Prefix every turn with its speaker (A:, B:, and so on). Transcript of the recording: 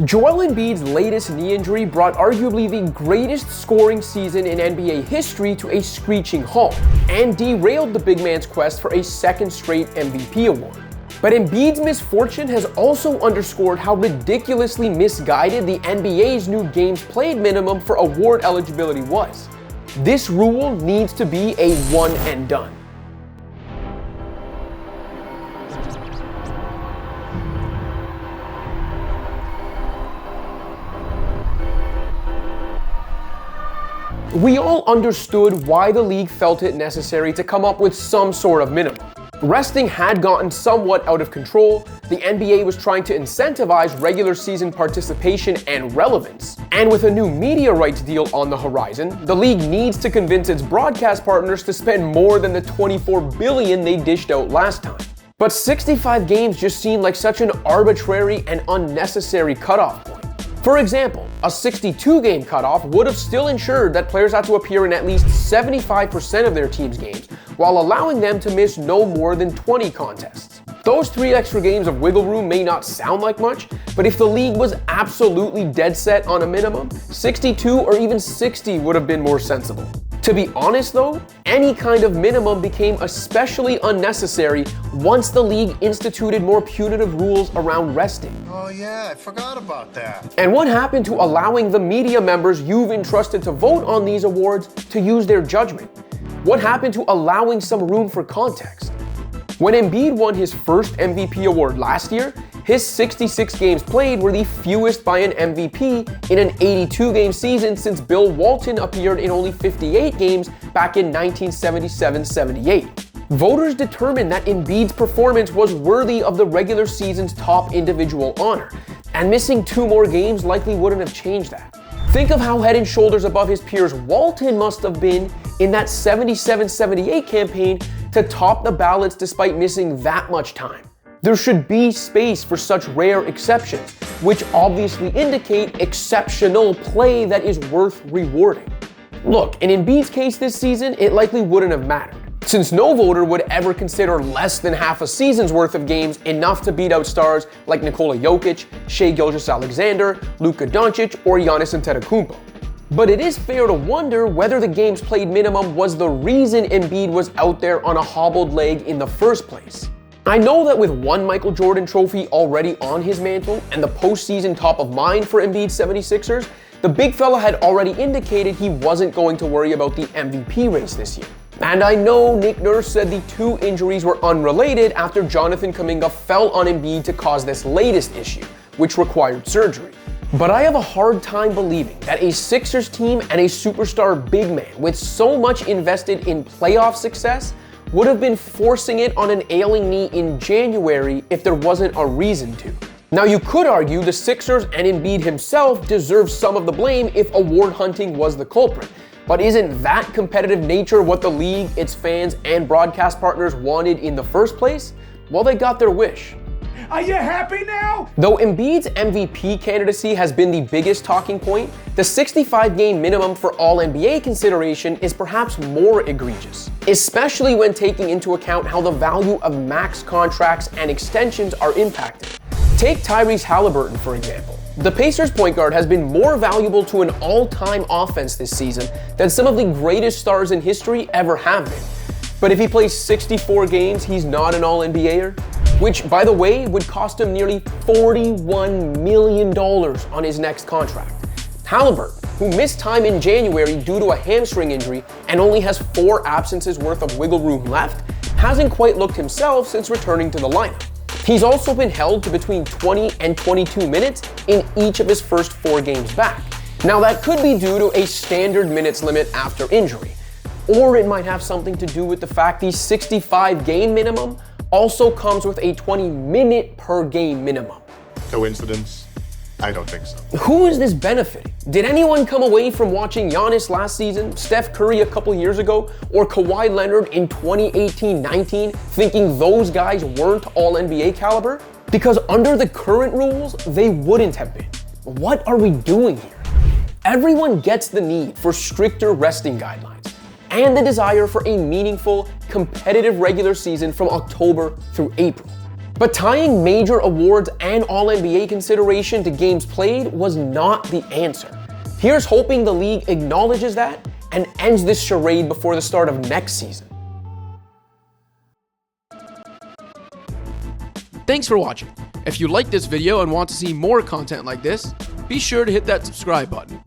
A: Joel Embiid's latest knee injury brought arguably the greatest scoring season in NBA history to a screeching halt, and derailed the big man's quest for a second straight MVP award. But Embiid's misfortune has also underscored how ridiculously misguided the NBA's new games played minimum for award eligibility was. This rule needs to be a one and done. We all understood why the league felt it necessary to come up with some sort of minimum. Resting had gotten somewhat out of control, the NBA was trying to incentivize regular season participation and relevance, and with a new media rights deal on the horizon, the league needs to convince its broadcast partners to spend more than the $24 billion they dished out last time. But 65 games just seemed like such an arbitrary and unnecessary cutoff point. For example, a 62-game cutoff would have still ensured that players had to appear in at least 75% of their team's games, while allowing them to miss no more than 20 contests. Those 3 extra games of wiggle room may not sound like much, but if the league was absolutely dead set on a minimum, 62 or even 60 would have been more sensible. To be honest though, any kind of minimum became especially unnecessary once the league instituted more punitive rules around resting.
B: Oh yeah, I forgot about that.
A: And what happened to allowing the media members you've entrusted to vote on these awards to use their judgment? What happened to allowing some room for context? When Embiid won his first MVP award last year, his 66 games played were the fewest by an MVP in an 82-game season since Bill Walton appeared in only 58 games back in 1977-78. Voters determined that Embiid's performance was worthy of the regular season's top individual honor, and missing 2 more games likely wouldn't have changed that. Think of how head and shoulders above his peers Walton must have been in that 77-78 campaign to top the ballots despite missing that much time. There should be space for such rare exceptions, which obviously indicate exceptional play that is worth rewarding. Look, in Embiid's case this season, it likely wouldn't have mattered, since no voter would ever consider less than half a season's worth of games enough to beat out stars like Nikola Jokic, Shai Gilgeous-Alexander, Luka Doncic, or Giannis Antetokounmpo. But it is fair to wonder whether the games played minimum was the reason Embiid was out there on a hobbled leg in the first place. I know that with one Michael Jordan trophy already on his mantle and the postseason top of mind for Embiid's 76ers, the big fella had already indicated he wasn't going to worry about the MVP race this year. And I know Nick Nurse said the 2 injuries were unrelated after Jonathan Kuminga fell on Embiid to cause this latest issue, which required surgery. But I have a hard time believing that a Sixers team and a superstar big man with so much invested in playoff success would have been forcing it on an ailing knee in January if there wasn't a reason to. Now you could argue the Sixers and Embiid himself deserve some of the blame if award hunting was the culprit. But isn't that competitive nature what the league, its fans, and broadcast partners wanted in the first place? Well, they got their wish.
C: Are you happy now?
A: Though Embiid's MVP candidacy has been the biggest talking point, the 65-game minimum for All-NBA consideration is perhaps more egregious, especially when taking into account how the value of max contracts and extensions are impacted. Take Tyrese Halliburton, for example. The Pacers point guard has been more valuable to an all-time offense this season than some of the greatest stars in history ever have been. But if he plays 64 games, he's not an All-NBAer, which, by the way, would cost him nearly $41 million on his next contract. Halliburton, who missed time in January due to a hamstring injury and only has 4 absences worth of wiggle room left, hasn't quite looked himself since returning to the lineup. He's also been held to between 20 and 22 minutes in each of his first 4 games back. Now that could be due to a standard minutes limit after injury, or it might have something to do with the fact the 65-game minimum also comes with a 20-minute per game minimum.
B: Coincidence? I don't think so.
A: Who is this benefiting? Did anyone come away from watching Giannis last season, Steph Curry a couple years ago, or Kawhi Leonard in 2018-19 thinking those guys weren't All-NBA caliber? Because under the current rules, they wouldn't have been. What are we doing here? Everyone gets the need for stricter resting guidelines and the desire for a meaningful, competitive regular season from October through April. But tying major awards and All-NBA consideration to games played was not the answer. Here's hoping the league acknowledges that and ends this charade before the start of next season.
D: Thanks for watching. If you liked this video and want to see more content like this, be sure to hit that subscribe button.